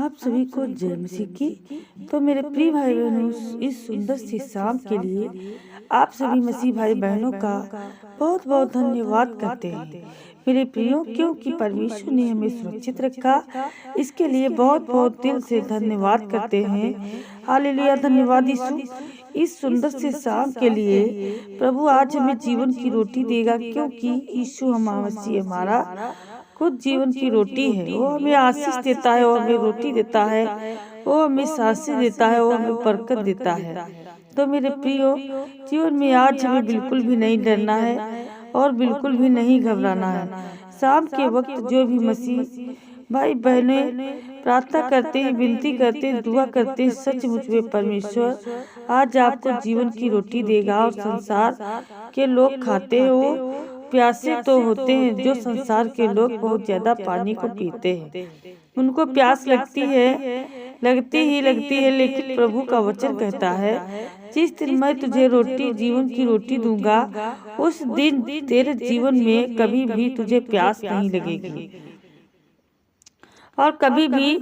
आप सभी को जय मसीह की। तो मेरे प्रिय भाई बहनों, इस सुंदर सी शाम के लिए आप सभी मसीह भाई बहनों का बहुत बहुत धन्यवाद करते हैं मेरे प्रियो, क्योंकि परमेश्वर ने हमें सुरक्षित रखा। इसके लिए बहुत बहुत दिल से धन्यवाद करते हैं। हालेलुया, धन्यवाद यीशु। इस सुंदर से शाम के लिए प्रभु आज हमें जीवन की रोटी देगा, क्योंकि यीशु मसीह हमारा खुद जीवन की रोटी है। वो हमें आशीष देता है, वो हमें रोटी देता है, वो हमें सांसें देता है, वो हमें बरकत देता है। तो मेरे प्रियो, जीवन में आज हमें बिल्कुल भी नहीं डरना है और बिल्कुल भी नहीं घबराना है। शाम के वक्त जो भी मसीह भाई बहने प्रार्थना करते हैं, विनती करते हैं, दुआ करते हैं, सचमुच में परमेश्वर आज आपको जीवन की रोटी देगा। और संसार के लोग खाते हैं, वो प्यासे तो होते हैं। जो संसार के लोग बहुत ज्यादा पानी को पीते हैं, उनको प्यास लगती है, लेकिन प्रभु का वचन कहता है, जिस दिन मैं तुझे रोटी, जीवन की रोटी दूंगा, उस दिन तेरे जीवन में कभी भी तुझे प्यास नहीं लगेगी और कभी भी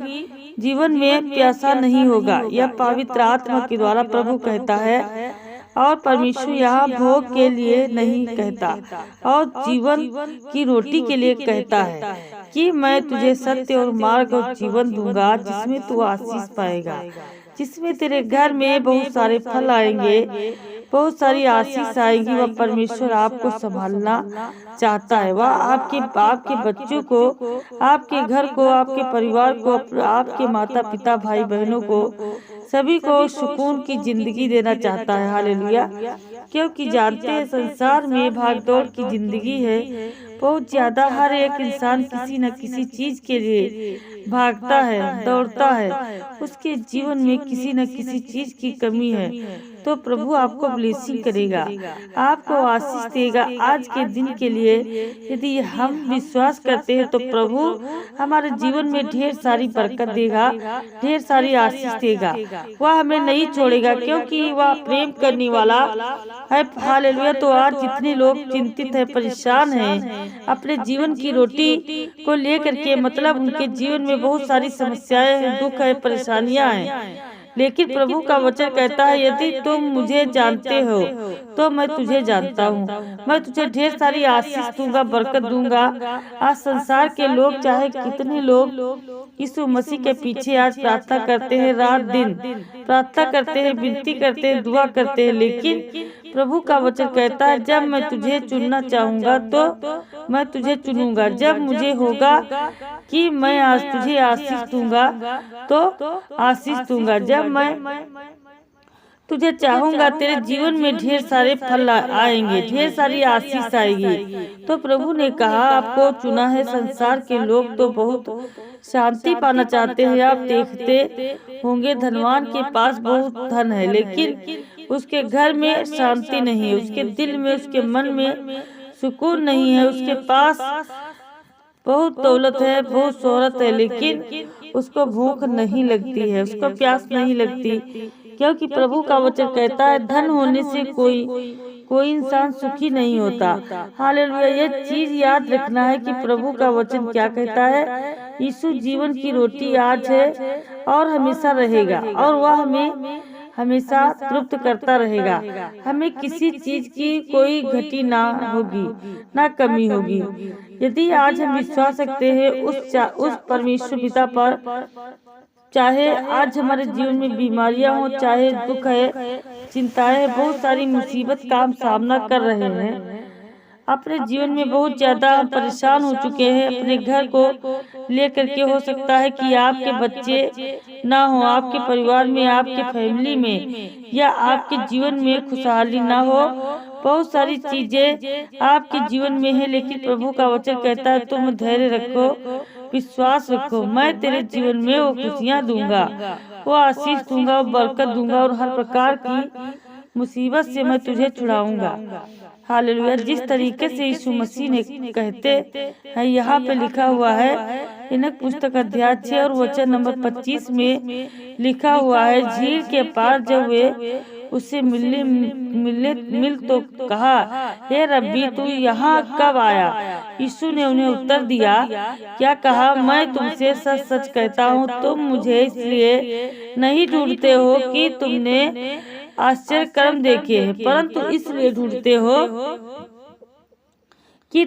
जीवन में प्यासा नहीं होगा। यह पवित्र आत्मा के द्वारा प्रभु कहता है। और परमेश्वर यहाँ भोग के लिए नहीं कहता और जीवन की रोटी के लिए कहता है कि मैं तुझे सत्य और मार्ग और जीवन दूंगा, जिसमें तू आशीष पाएगा, जिसमें तेरे घर में बहुत सारे फल आएंगे, बहुत सारी आशीष आएगी। वह परमेश्वर आपको संभालना चाहता है। वह आपके बच्चों को, आपके घर को, आपके परिवार को, आपके माता पिता, भाई बहनों को, सभी को सुकून की जिंदगी देना चाहता है। हालेलुया, क्योंकि जानते हैं संसार में भागदौड़ की जिंदगी है बहुत ज्यादा। हर एक इंसान किसी न किसी चीज के लिए भागता है, दौड़ता है। उसके जीवन में किसी न किसी चीज की कमी है। तो प्रभु आपको ब्लेसिंग करेगा, आपको आशीष देगा आज के दिन के लिए। यदि हम विश्वास करते हैं तो प्रभु हमारे जीवन में ढेर सारी बरकत देगा, ढेर सारी आशीष देगा। वह हमें नहीं छोड़ेगा, क्योंकि वह प्रेम करने वाला है। हालेलुया। तो आज जितने लोग चिंतित है, परेशान हैं अपने जीवन की रोटी को लेकर के, मतलब उनके जीवन में बहुत सारी समस्याएं हैं, दुख है, परेशानियां हैं, लेकिन प्रभु का वचन कहता है, यदि तुम मुझे जानते हो तो मैं तुझे जानता हूँ। मैं तुझे ढेर सारी आशीष दूंगा, बरकत दूंगा। आज संसार के लोग, चाहे कितने लोग यीशु मसीह के पीछे आज प्रार्थना करते हैं, रात दिन प्रार्थना करते हैं, विनती करते हैं, दुआ करते हैं, लेकिन प्रभु का वचन कहता है, जब मैं तुझे चुनना चाहूंगा तो मैं तुझे चुनूंगा। जब मुझे होगा कि मैं आज तुझे आशीष दूंगा तो आशीष दूंगा। जब मैं तुझे चाहूंगा, तेरे जीवन में ढेर सारे फल आएंगे, ढेर सारी आशीष आएगी। तो प्रभु ने कहा, आपको चुना है। संसार के लोग तो बहुत शांति पाना चाहते हैं। आप देखते होंगे, धनवान के पास बहुत धन है, लेकिन उसके घर में शांति नहीं है, उसके दिल में, उसके मन में सुकून नहीं है। उसके पास बहुत दौलत है, बहुत शोहरत है, लेकिन उसको भूख नहीं लगती है, उसको प्यास नहीं लगती, क्योंकि प्रभु का वचन कहता है, धन होने से कोई इंसान सुखी नहीं होता। हालेलुया। ये चीज याद रखना है कि प्रभु का वचन क्या कहता है। यीशु जीवन की रोटी आज है और हमेशा रहेगा, और वह हमें हमेशा तृप्त करता रहेगा। हमें किसी चीज की कोई घटी ना होगी, ना कमी होगी। यदि आज हम विश्वास रखते हैं उस परमेश्वर पिता पर, चाहे आज हमारे जीवन में बीमारियां हो, चाहे दुख है, चिंताएं, बहुत सारी मुसीबत का हम सामना कर रहे हैं, अपने जीवन में बहुत ज्यादा हम परेशान हो चुके हैं, अपने घर को लेकर के, हो सकता है कि आपके बच्चे ना हो, आपके परिवार में, आपके फैमिली में, या आपके जीवन में खुशहाली ना हो, बहुत सारी चीजें आपके जीवन में है, लेकिन प्रभु का वचन कहता है, तुम धैर्य रखो, विश्वास रखो, मैं तेरे जीवन में वो खुशियाँ दूंगा, वो आशीष दूंगा, वो बरकत दूंगा, और हर प्रकार की मुसीबत से मैं तुझे छुड़ाऊंगा। हालेलुया। जिस तरीके से यीशु मसीह ने कहते हैं, यहाँ पे लिखा हुआ है, इनक पुस्तक अध्याय 6 और वचन नंबर 25 में लिखा हुआ है, झील के पार जब वे उससे मिल तो कहा, हे रब्बी तू यहाँ कब आया? यीशु ने उन्हें उत्तर दिया, क्या कहा? मैं तुमसे सच सच कहता हूँ, तुम मुझे इसलिए नहीं ढूंढते हो कि तुमने आश्चर्य कर्म देखे हैं, परंतु इसलिए ढूंढते हो कि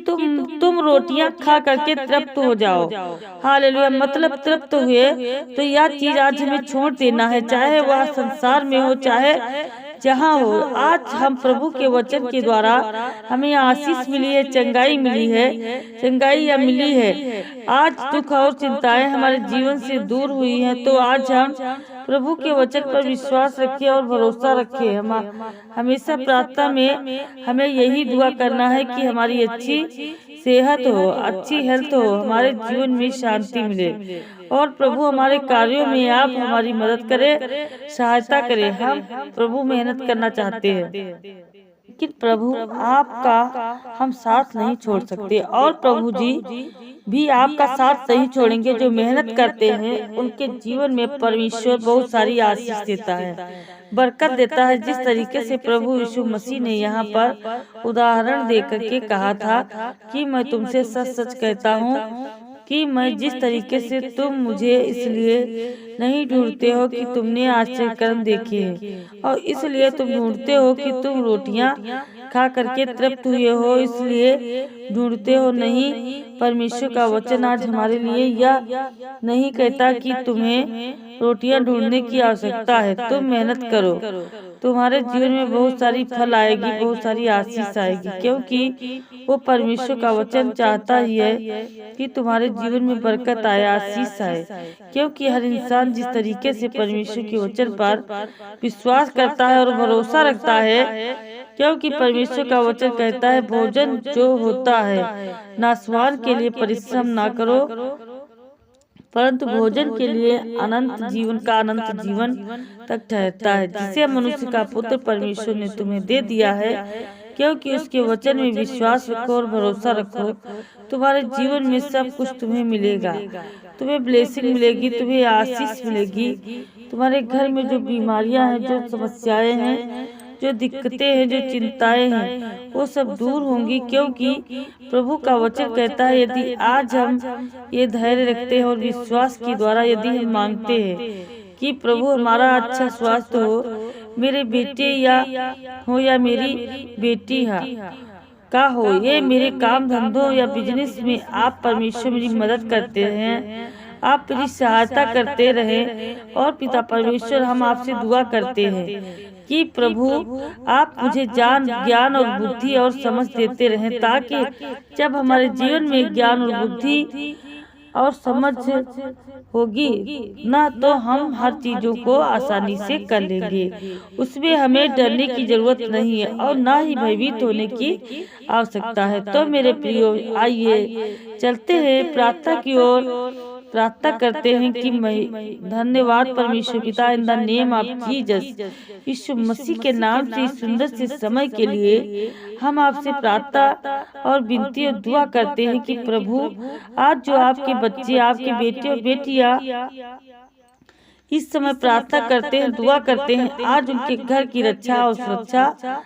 तुम रोटियां खा करके तृप्त हो जाओ। हालेलुया। मतलब तृप्त हुए तो यह चीज आज हमें छोड़ देना है, चाहे वह संसार में हो चाहे जहाँ हो। आज हम प्रभु के वचन के द्वारा हमें आशीष मिली है, चंगाई मिली है, चंगाई या मिली है। आज दुख और चिंताएं हमारे जीवन से दूर हुई हैं, तो आज हम प्रभु के वचन पर विश्वास रखें और भरोसा रखें। हम हमेशा प्रार्थना में हमें यही दुआ करना है कि हमारी अच्छी सेहत हो, अच्छी हेल्थ हो, हमारे जीवन में शांति मिले और प्रभु हमारे कार्यों में आप हमारी मदद करें, सहायता करें। हम प्रभु मेहनत करना चाहते हैं, लेकिन प्रभु आपका हम साथ नहीं छोड़ सकते और प्रभु जी भी आपका साथ नहीं छोड़ेंगे। जो मेहनत करते हैं उनके जीवन में परमेश्वर बहुत सारी आशीष देता है, बरकत देता है। जिस तरीके से प्रभु यीशु मसीह ने यहाँ पर उदाहरण देकर के कहा था कि मैं तुमसे सच सच कहता हूँ कि मैं जिस तरीके से तुम मुझे इसलिए नहीं ढूंढते हो कि तुमने आश्चर्य कर्म देखे हैं, और इसलिए तुम ढूंढते हो कि तुम रोटियां खा करके तृप्त हुए हो, इसलिए ढूंढते हो नहीं। परमेश्वर का वचन आज हमारे लिए यह नहीं कहता कि तुम्हें रोटियां ढूंढने की आवश्यकता है। तुम मेहनत करो, तुम्हारे जीवन में बहुत सारी फल आएगी, बहुत सारी आशीष आएगी, क्योंकि वो परमेश्वर का वचन चाहता ही है कि तुम्हारे जीवन में बरकत आए, आशीष आए। क्योंकि हर इंसान जिस तरीके से परमेश्वर के वचन पर विश्वास करता है और भरोसा रखता है, क्योंकि परमेश्वर का वचन कहता है भोजन जो होता है नाशवान के लिए परिश्रम ना करो, परंतु भोजन के लिए अनंत जीवन का अनंत जीवन तक ठहरता है, जिसे मनुष्य का पुत्र परमेश्वर ने तुम्हें दे दिया है। क्योंकि उसके वचन में विश्वास रखो और भरोसा रखो, तुम्हारे जीवन में सब कुछ तुम्हें मिलेगा। तुम्हें ब्लेसिंग मिलेगी, तुम्हें आशीष मिलेगी। तुम्हारे घर में जो बीमारियां हैं, जो समस्याएं हैं, जो दिक्कतें हैं, जो चिंताएं हैं, वो सब दूर होंगी। क्योंकि प्रभु का वचन कहता है यदि आज हम ये धैर्य रखते हैं और विश्वास के द्वारा यदि हम मांगते हैं कि प्रभु हमारा अच्छा स्वास्थ्य हो, मेरे बेटे या मेरी बेटी का हो, ये मेरे काम धंधों या बिजनेस में आप परमेश्वर मेरी मदद करते हैं, आप मेरी सहायता करते रहें। और पिता परमेश्वर हम आपसे दुआ करते हैं कि प्रभु आप मुझे ज्ञान और बुद्धि और समझ देते रहें, ताकि जब हमारे जीवन में ज्ञान और बुद्धि और समझ होगी ना, तो हम हर चीजों को आसानी से कर लेंगे। उसमें हमें डरने की जरूरत नहीं है और ना ही भयभीत होने की आवश्यकता है। तो मेरे प्रियो, आइए चलते हैं प्रार्थना की ओर। प्रार्थना करते हैं कि मैं धन्यवाद परमेश्वर पिता, in the name of Jesus, Yeshu Masih के नाम से इस सुंदर से समय के लिए हम आपसे प्रार्थना और विनती और दुआ करते हैं कि प्रभु आज जो आपके बच्चे, आपके बेटे और बेटियां इस समय प्रार्थना करते हैं, दुआ करते हैं, आज उनके घर की रक्षा और सुरक्षा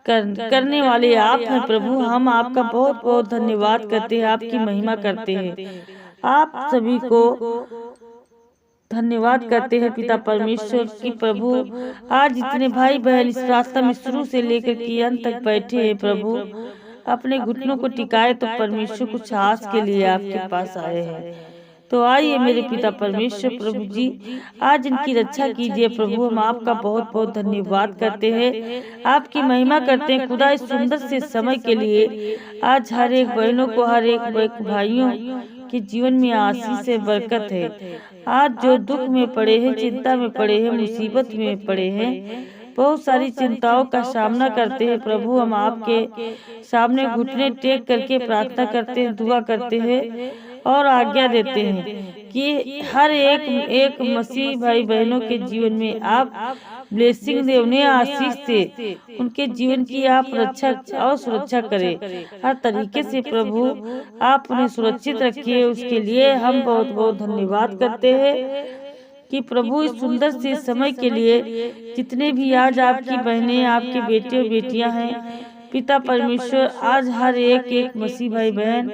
करने वाले आप हैं। प्रभु हम आपका बहुत बहुत धन्यवाद करते हैं, आपकी महिमा करते हैं, आप सभी को धन्यवाद करते हैं पिता परमेश्वर की। प्रभु आज इतने भाई बहन इस प्रार्थना में शुरू से लेकर के अंत तक बैठे हैं, प्रभु अपने घुटनों को टिकाए तो परमेश्वर कुछ आस के लिए आपके पास आए हैं। तो आइए मेरे पिता परमेश्वर प्रभु जी, आज इनकी रक्षा कीजिए। प्रभु हम आपका बहुत बहुत धन्यवाद करते हैं, आपकी महिमा करते हैं खुदा इस सुंदर से समय के लिए। आज हर एक बहनों को, हर एक भाइयों के जीवन में आशीष से बरकत है। आज जो दुख में पड़े हैं, चिंता में पड़े हैं, मुसीबत में पड़े हैं, बहुत सारी चिंताओं का सामना करते हैं, प्रभु हम आपके सामने घुटने टेक करके प्रार्थना करते हैं, दुआ करते हैं और आज्ञा देते हैं कि हर एक मसीह भाई बहनों के जीवन में आप ब्लेसिंग दे, उन्हें आशीष दे, उनके जीवन की आप रक्षा और सुरक्षा करें हर तरीके से। प्रभु आप उन्हें सुरक्षित रखिए, उसके लिए हम बहुत बहुत धन्यवाद करते हैं। कि प्रभु इस सुंदर से समय के लिए जितने भी आज आपकी बहनें, आपके बेटे और बेटियां हैं, पिता परमेश्वर आज हर एक मसीह भाई बहन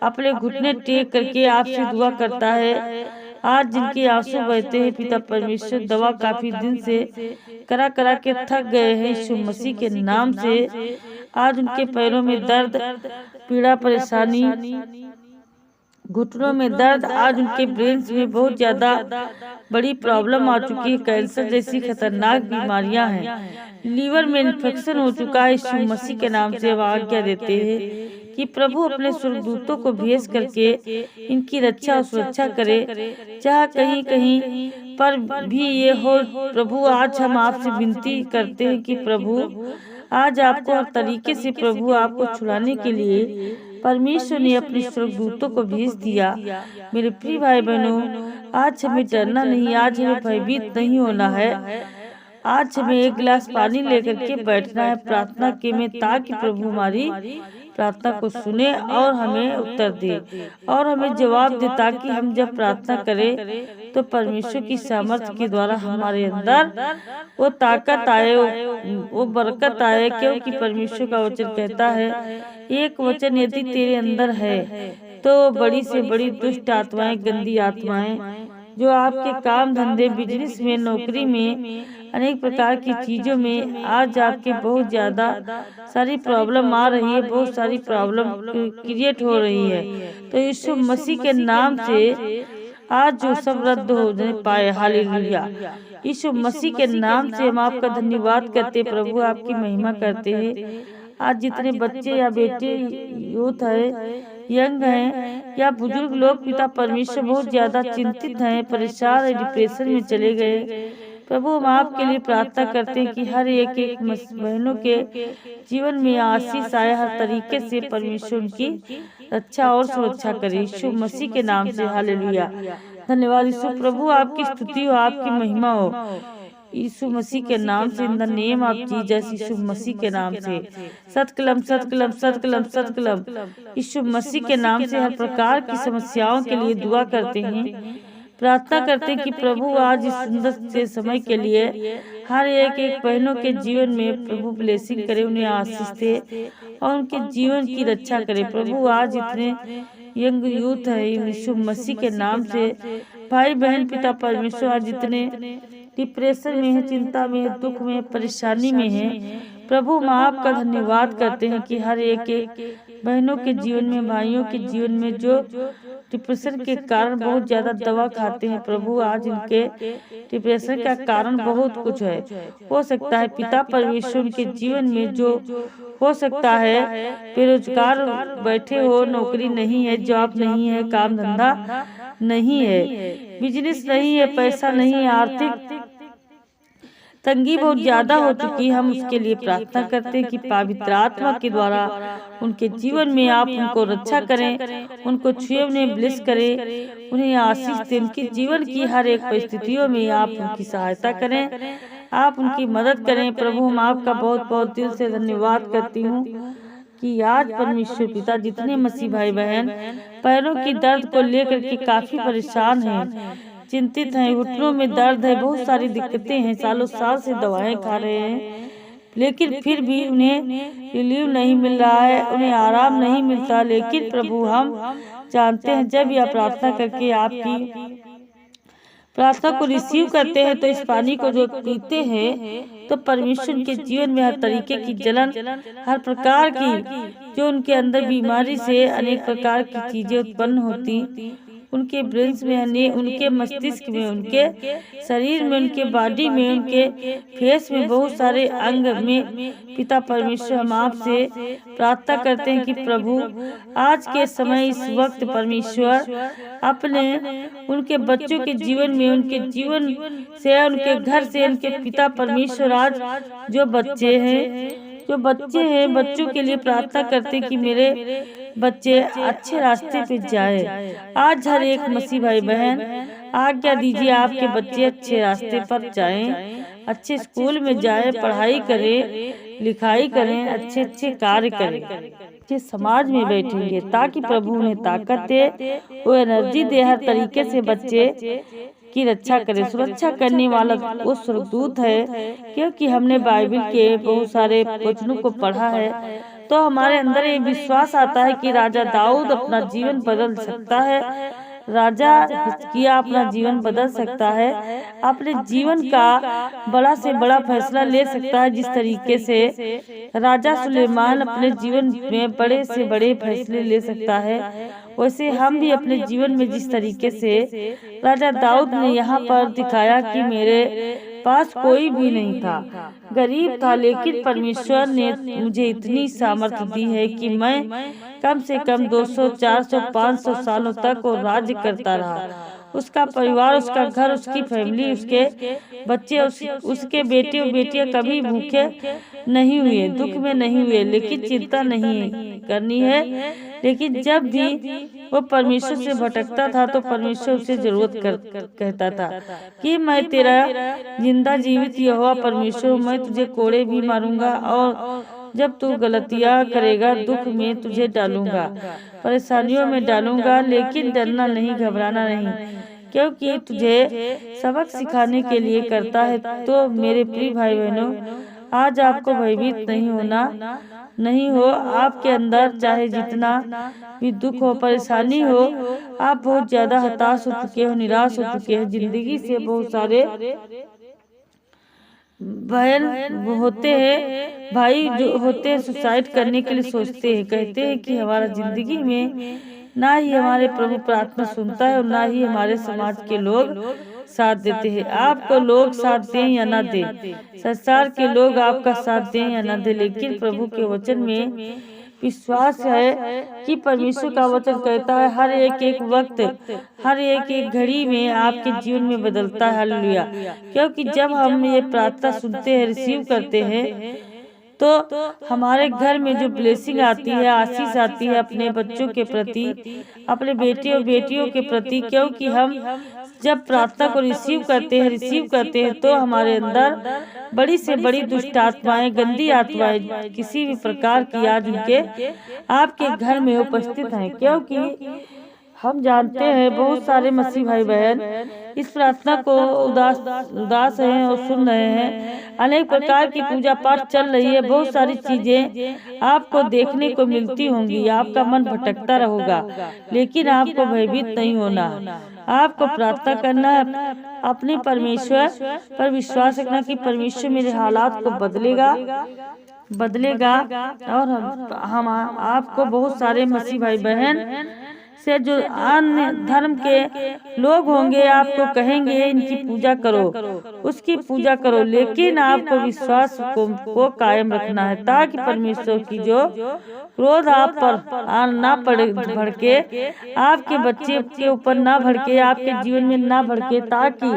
अपने घुटने टेक करके आपसे दुआ करता है। आज जिनके आंसू बहते हैं पिता परमेश्वर, दवा काफी दिन से करा करा के थक गए हैं, यीशु मसीह के नाम से आज उनके पैरों में दर्द, पीड़ा, परेशानी, घुटनों में दर्द, आज उनके ब्रेन्स में बहुत ज्यादा बड़ी प्रॉब्लम आ चुकी है, कैंसर जैसी खतरनाक बीमारियां हैं, लीवर में इन्फेक्शन हो चुका है। यीशु मसीह के नाम से आज्ञा देते हैं कि प्रभु अपने स्वर्गदूतों को भेज करके इनकी रक्षा और सुरक्षा करे, चाहे कहीं कहीं पर भी ये हो। प्रभु आज हम आपसे विनती करते हैं कि प्रभु आज आपको हर तरीके से प्रभु आपको छुड़ाने के लिए परमेश्वर ने अपने स्वर्गदूतों को भेज दिया। मेरे प्रिय भाई बहनों, आज हमें डरना नहीं, आज हमें भयभीत नहीं होना है। आज हमें एक गिलास पानी लेकर के बैठना है प्रार्थना के में, ताकि प्रभु हमारी प्रार्थना को सुने और हमें उत्तर दे और हमें जवाब दे, ताकि हम जब प्रार्थना करें तो परमेश्वर की सामर्थ्य के द्वारा हमारे अंदर वो ताकत आए, वो बरकत आए। क्योंकि परमेश्वर का वचन कहता है, एक वचन यदि तेरे अंदर है तो बड़ी से बड़ी दुष्ट आत्माएं, गंदी आत्माएं जो आपके काम धंधे, बिजनेस में, नौकरी में, अनेक प्रकार की चीजों में आज आपके बहुत ज्यादा सारी प्रॉब्लम आ रही है, बहुत सारी प्रॉब्लम क्रिएट हो रही है, तो यीशु मसीह के नाम से आज जो सब रद्द हो पाए। हालेलुया। यीशु मसीह के नाम से हम आपका धन्यवाद करते, प्रभु आपकी महिमा करते हैं। आज जितने बच्चे या बेटे, यूथ है, यंग हैं या बुजुर्ग लोग पिता परमेश्वर बहुत ज्यादा चिंतित हैं, परेशान है, डिप्रेशन में चले गए, प्रभु हम आपके लिए प्रार्थना करते हैं कि हर एक बहनों के जीवन में आशीष आए, हर तरीके से परमेश्वर उनकी रक्षा और सुरक्षा करे, यीशु मसीह के नाम से। हालेलुया। धन्यवाद यीशु, प्रभु आपकी स्तुति हो, आपकी महिमा हो, यीशु मसीह के नाम से, in the name of Jesus, Yeshu Masih के नाम से। सतकलम सतकलम सतकलम सतकलम, यीशु मसीह के नाम से हर प्रकार की समस्याओं के लिए दुआ करते हैं, प्रार्थना करते हैं कि प्रभु आज इस सुंदर से समय के लिए हर एक बहनों के जीवन में प्रभु ब्लेसिंग करे, उन्हें आशीष दे और उनके जीवन की रक्षा करे। प्रभु आज इतने यंग यूथ है, यीशु मसीह के नाम से भाई बहन पिता परमेश्वर आज जितने डिप्रेशन में है, चिंता में है, दुख में, परेशानी में है, प्रभु हम आपका धन्यवाद करते हैं कि हर एक बहनों के जीवन में, भाइयों के जीवन में जो डिप्रेशन के कारण बहुत ज्यादा दवा खाते हैं, प्रभु आज इनके डिप्रेशन का कारण बहुत कुछ है, हो सकता है पिता परमेश्वर के जीवन में जो हो सकता है बेरोजगार बैठे हो, नौकरी नहीं है, जॉब नहीं है, काम धंधा नहीं है, बिजनेस नहीं है, पैसा नहीं है, आर्थिक तंगी बहुत ज्यादा हो चुकी है। हम उसके लिए प्रार्थना करते हैं कि पवित्र आत्मा के द्वारा उनके जीवन में आप उनको रक्षा करें, उनको छुए, उन्हें ब्लेस करें, उन्हें आशीष दें, उनके जीवन की हर एक परिस्थितियों में आप उनकी सहायता करें, आप उनकी मदद करें। प्रभु हम आपका बहुत बहुत दिल से धन्यवाद करती हूँ कि आज परमेश्वर पिता जितने मसीह भाई बहन पैरों की दर्द को लेकर के काफी परेशान हैं, चिंतित हैं, घुटनों में दर्द है, बहुत सारी दिक्कतें हैं, सालों साल से दवाएं खा रहे हैं, लेकिन फिर भी उन्हें रिलीव नहीं मिल रहा है, उन्हें आराम नहीं मिलता। लेकिन प्रभु हम जानते हैं जब यह प्रार्थना करके आपकी प्रार्थना को रिसीव करते हैं तो इस पानी को जो पीते हैं तो परमेश्वर के जीवन में हर तरीके की जलन, हर प्रकार की जो उनके अंदर बीमारी से अनेक प्रकार की चीजें उत्पन्न होती, उनके ब्रेन्स में, उनके मस्तिष्क में, उनके शरीर में, उनके बॉडी में, उनके फेस में, बहुत सारे अंग में, पिता परमेश्वर हम आपसे प्रार्थना करते हैं कि प्रभु आज के समय इस वक्त परमेश्वर अपने उनके बच्चों के जीवन में, उनके जीवन से, उनके घर से, उनके पिता परमेश्वर आज जो बच्चे हैं बच्चों के लिए प्रार्थना करते कि मेरे बच्चे अच्छे रास्ते पे जाए। आज हर एक मसीह भाई बहन आज्ञा दीजिए आपके बच्चे अच्छे रास्ते पर जाएं, अच्छे स्कूल में जाएं, पढ़ाई करें, लिखाई करें, अच्छे अच्छे कार्य करें, अच्छे समाज में बैठेंगे ताकि प्रभु उन्हें ताकत दे, वो एनर्जी दे, हर तरीके से बच्चे की रक्षा करे। सुरक्षा करने वाला वो स्वर्गदूत है, क्योंकि हमने बाइबल के बहुत सारे वचनों को पढ़ा है, तो हमारे अंदर ये विश्वास आता है कि राजा दाऊद अपना जीवन बदल सकता है, राजा हिजकिय्याह अपना जीवन बदल सकता है, अपने जीवन का बड़ा से बड़ा फैसला ले सकता है। जिस तरीके से राजा सुलेमान अपने जीवन में बड़े से बड़े फैसले ले सकता है, वैसे हम भी अपने जीवन में जिस तरीके से राजा दाऊद ने यहाँ पर दिखाया कि मेरे पास कोई भी नहीं था, गरीब था, लेकिन परमेश्वर ने मुझे इतनी सामर्थ्य दी है कि मैं कम से कम 200, 400, 500 सालों तक वो राज्य करता रहा। उसका परिवार, उसका घर, उसकी फैमिली, उसके बच्चे, उसके बेटे और बेटियां कभी भूखे नहीं हुए, दुख में नहीं हुए। लेकिन चिंता नहीं करनी है। लेकिन जब भी वो परमेश्वर से भटकता था तो परमेश्वर उसे जरूरत कहता था कि मैं तेरा जिंदा जीवित यहोवा परमेश्वर हूँ, मैं तुझे कोड़े भी मारूंगा और जब तू गलतियाँ करेगा दुख में तुझे डालूंगा, परेशानियों में डालूंगा, लेकिन डरना नहीं, घबराना नहीं, क्योंकि तुझे सबक सिखाने के लिए करता है। तो मेरे प्रिय भाई बहनों, आज आपको भयभीत नहीं हो। आपके अंदर चाहे जितना भी दुख हो, परेशानी हो, आप बहुत ज्यादा हताश हो चुके हो, निराश हो चुके हैं, जिंदगी से बहुत सारे बहन होते हैं, भाई जो होते हैं सुसाइड करने के लिए सोचते हैं, कहते हैं कि हमारा जिंदगी में ना ही हमारे प्रभु प्रार्थना सुनता है और ना ही हमारे समाज के लोग साथ देते हैं। आपको लोग साथ दें या ना दें, संसार के लोग आपका साथ दें या ना दें, लेकिन प्रभु के वचन में विश्वास है कि परमेश्वर का वचन कहता है हर एक वक्त, हर एक घड़ी में आपके जीवन में बदलता है। हालेलुया। क्योंकि जब हम ये प्रार्थना सुनते हैं, रिसीव करते हैं, तो हमारे घर में जो ब्लेसिंग आती है, आशीष आती है अपने बच्चों के प्रति, अपने बेटे और बेटियों के प्रति, क्योंकि हम जब प्रार्थना को रिसीव करते हैं तो हमारे अंदर बड़ी से बड़ी दुष्ट आत्माएं, गंदी आत्माएं किसी भी प्रकार की आज उनके आपके घर में उपस्थित हैं। क्योंकि हम जानते हैं बहुत सारे मसीह भाई बहन इस प्रार्थना को उदास हैं और सुन रहे हैं। अनेक प्रकार की पूजा पाठ चल रही है, बहुत सारी चीजें आपको देखने को मिलती होंगी, आपका मन भटकता रहेगा, लेकिन आपको भयभीत नहीं होना। आपको प्रार्थना करना है, अपने परमेश्वर पर विश्वास रखना कि परमेश्वर मेरे हालात को बदलेगा और हम आपको बहुत सारे मसीह भाई बहन से जो अन्य धर्म के लोग होंगे आपको कहेंगे इनकी पूजा करो, उसकी पूजा करो, लेकिन आपको विश्वास को कायम रखना है, ताकि परमेश्वर की जो क्रोध आप पर ना भड़के, आपके बच्चे के ऊपर ना भड़के, आपके जीवन में ना भड़के, ताकि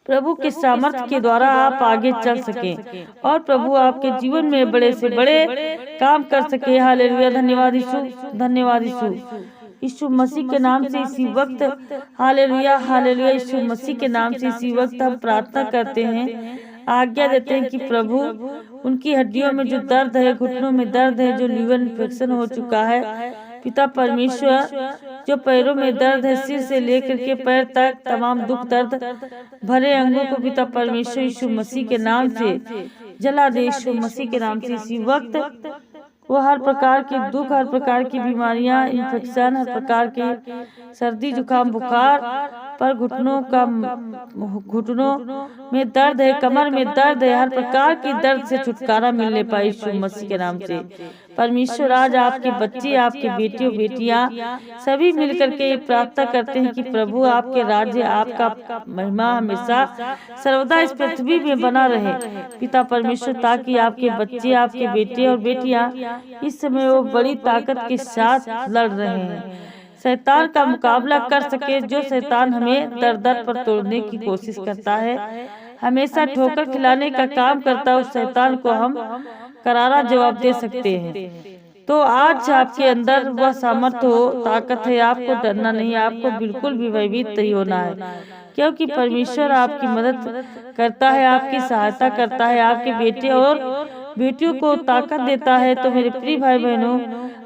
प्रभु के सामर्थ्य के द्वारा आप आगे चल सकें और प्रभु आपके जीवन में बड़े से बड़े काम कर सके। हालेलुया। धन्यवाद यीशु, यीशु मसीह के नाम से इसी वक्त, हालेलुया हालेलुया, यीशु मसीह के नाम से इसी वक्त हम प्रार्थना करते हैं, आज्ञा देते हैं कि प्रभु उनकी हड्डियों में जो दर्द है, घुटनों में दर्द है, जो लीवर इन्फेक्शन हो चुका है, पिता परमेश्वर जो पैरों में दर्द है, सिर से लेकर के पैर तक तमाम दुख दर्द भरे अंगों को पिता परमेश्वर यीशु मसीह के नाम से जला दे। यीशु मसीह के नाम से इसी वक्त वो हर प्रकार के दुख, हर प्रकार की बीमारियां, इन्फेक्शन, हर प्रकार के सर्दी जुकाम बुखार पर घुटनों में दर्द है, कमर में दर्द है, हर प्रकार की दर्द से छुटकारा मिलने पाए यीशु मसीह के नाम से। परमेश्वर आज आपके बच्चे, आपके बेटे और बेटियां सभी मिलकर के प्रार्थना करते हैं कि प्रभु आपके राज्य, आपका महिमा हमेशा सर्वदा इस पृथ्वी में बना रहे पिता परमेश्वर, ताकि आपके बच्चे, आपके बेटे और बेटियां इस समय वो बड़ी ताकत के साथ लड़ रहे हैं, शैतान का मुकाबला कर सके। जो शैतान हमें दर दर पर तोड़ने की कोशिश करता है, हमेशा ठोकर खिलाने का काम करता है, उस शैतान को हम करारा जवाब दे सकते हैं। तो आज आपके अंदर वह सामर्थ्य हो, ताकत है, आपको डरना नहीं, आपको बिल्कुल भी भयभीत नहीं होना है, क्योंकि परमेश्वर आपकी मदद करता है, आपकी सहायता करता है, आपके बेटे और बेटियों को ताकत देता है। तो मेरे प्रिय भाई बहनों,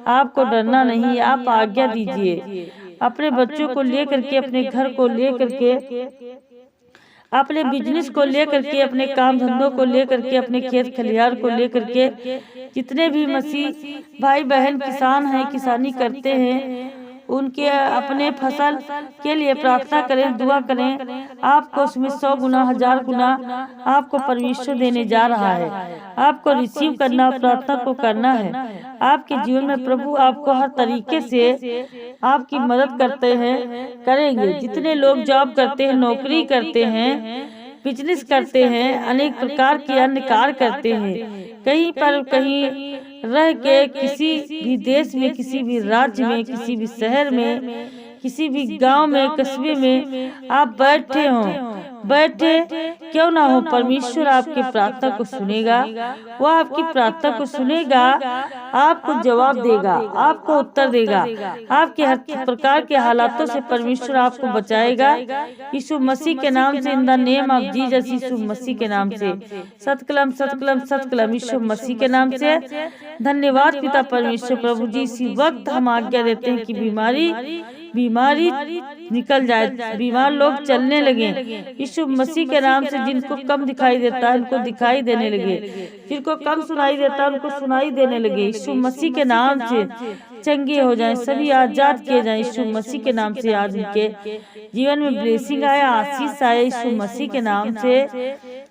आपको डरना नहीं, आप आज्ञा दीजिए, अपने बच्चों को लेकर के, अपने घर को लेकर के, अपने बिजनेस को लेकर के, अपने काम धंधों को लेकर के, अपने खेत खलिहान को लेकर के, जितने भी मसीह भाई बहन किसान हैं, किसानी करते हैं, उनके अपने फसल के लिए प्रार्थना करें, दुआ करें। आपको उसमें 100 गुना 1000 गुना आपको परमेश्वर देने जा रहा है। आपको रिसीव करना, प्रार्थना को करना है। आपके जीवन में प्रभु आपको हर तरीके से आपकी मदद करते हैं, करेंगे। जितने लोग जॉब करते हैं, नौकरी करते हैं, बिजनेस करते हैं, अनेक प्रकार के अन्य कार्य करते हैं, कहीं पर कहीं रह के, किसी भी देश में, किसी भी राज्य में, किसी भी शहर में, किसी भी गांव में, कस्बे में आप बैठे क्यों ना हो, परमेश्वर आपकी प्रार्थना को सुनेगा। वो आपकी प्रार्थना को सुनेगा, आपको जवाब देगा, आपको उत्तर देगा। आपके हर प्रकार के हालातों से परमेश्वर आपको बचाएगा। यीशु मसीह के नाम से, in the name of Jesus, Yeshu Masih के नाम से, सतकलम सतकलम सतकलम, यीशु मसीह के नाम से। धन्यवाद पिता परमेश्वर। प्रभु जी, इसी वक्त हम आज्ञा देते हैं कि बीमारी निकल जाए, बीमार लोग चलने लगे यीशु मसीह के नाम से। जिनको कम दिखाई देता है उनको दिखाई देने लगे, जिनको कम सुनाई देता है उनको सुनाई देने लगे। यीशु मसीह के नाम से चंगे हो जाएं, सभी आजाद किए जाएं यीशु मसीह के नाम से। आज उनके जीवन में ब्लेसिंग आए, आशीष आए यीशु मसीह के नाम से।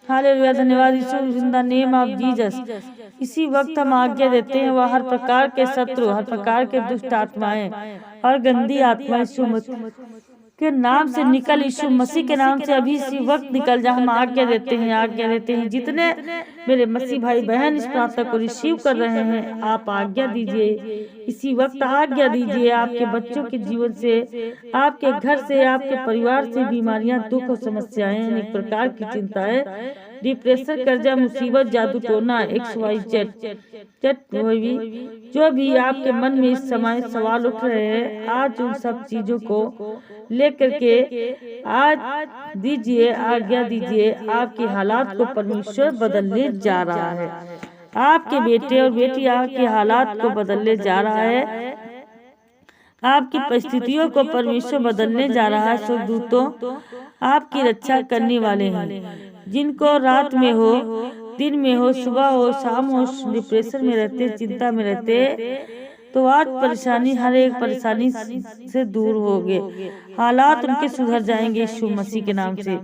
हालेलुया, धन्यवाद Yeshu, in the name of Jesus. इसी वक्त हम आज्ञा देते हैं, वह हर प्रकार के शत्रु, हर प्रकार के दुष्ट आत्माएं और गंदी आत्माएं यीशु मसीह के नाम से निकल, यीशु मसीह के नाम से अभी इसी वक्त निकल जा। हम आज्ञा देते हैं। जितने मेरे मसीह भाई बहन इस प्रार्थना को रिसीव कर रहे हैं, आप आज्ञा दीजिए, इसी वक्त आज्ञा दीजिए। आपके बच्चों के जीवन से, आपके घर से, आपके परिवार से बीमारियां, दुख और समस्याएं, अनेक प्रकार की चिंताएं, डिप्रेशन, कर्जा, मुसीबत, जादू टोना, XYZ जो भी आपके मन में इस समय सवाल उठ रहे हैं, आज उन सब चीजों को लेकर के आज दीजिए, आज्ञा दीजिए। आपके हालात को परमेश्वर बदलने जा रहा है। आपके बेटे और बेटियां के हालात को बदलने जा रहा है। आपकी परिस्थितियों को परमेश्वर बदलने जा रहा है। स्वर्गदूतों आपकी रक्षा करने वाले हैं। जिनको रात में हो, दिन में हो, सुबह हो, शाम हो, डिप्रेशन में रहते, चिंता में रहते, तो आज परेशानी, हर एक परेशानी से दूर होगे, हालात उनके सुधर जाएंगे यीशु मसीह के नाम से।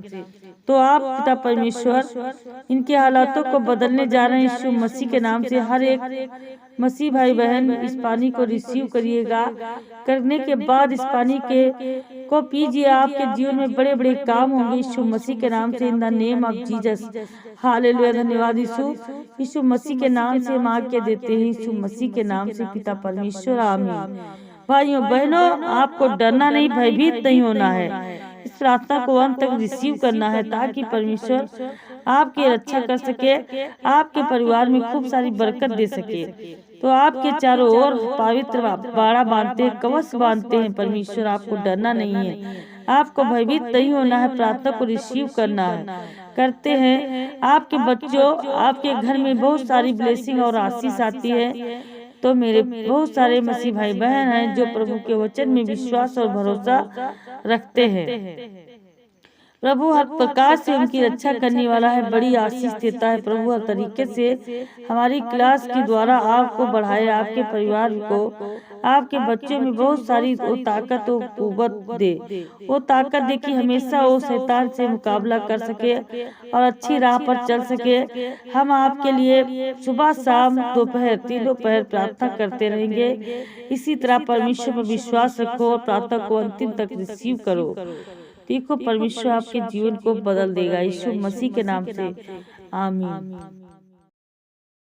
तो आप पिता परमेश्वर इनके हालातों को बदलने जा रहे हैं यीशु मसीह के नाम से। हर एक मसीह भाई बहन इस पानी को रिसीव करिएगा, करने के बाद इस पानी को पीजिए। आपके जीवन में बड़े बड़े काम होंगे यीशु मसीह के नाम से, in the name of Jesus. Hallelujah, धन्यवाद यीशु मसीह के नाम से हम आज्ञा देते हैं, यीशु मसीह के नाम से पिता परमेश्वर, आमीन। भाइयों बहनों, आपको डरना नहीं, भयभीत नहीं होना है। इस प्रार्थना को अंत तक रिसीव करना है ताकि परमेश्वर आपकी रक्षा कर सके, आपके परिवार में खूब सारी बरकत दे सके। तो आपके चारों ओर पवित्र बाड़ा बांधते हैं, कवच बांधते हैं परमेश्वर। आपको डरना नहीं है, आपको भयभीत नहीं होना है, प्रार्थना को रिसीव करना है, करते हैं। आपके बच्चों, आपके घर में बहुत सारी ब्लेसिंग और आशीष आती है। तो मेरे बहुत सारे मसीह भाई बहन हैं जो प्रभु के वचन में विश्वास और भरोसा रखते हैं। प्रभु हर प्रकार से उनकी रक्षा करने वाला है, बड़ी आशीष देता है। प्रभु हर तरीके से हमारी क्लास के द्वारा आपको बढ़ाए, आपके परिवार को, आपके बच्चों में बहुत सारी वो ताकत और कुव्वत दे, वो ताकत दे कि हमेशा वो शैतान से मुकाबला कर सके और अच्छी राह पर चल सके। हम आपके लिए सुबह शाम दोपहर तीनों पहर प्रार्थना करते रहेंगे। इसी तरह परमेश्वर पर विश्वास रखो और प्रार्थना को अंतिम तक रिसीव करो। देखो परमेश्वर आपके जीवन को बदल देगा यीशु मसीह के नाम से, आमीन।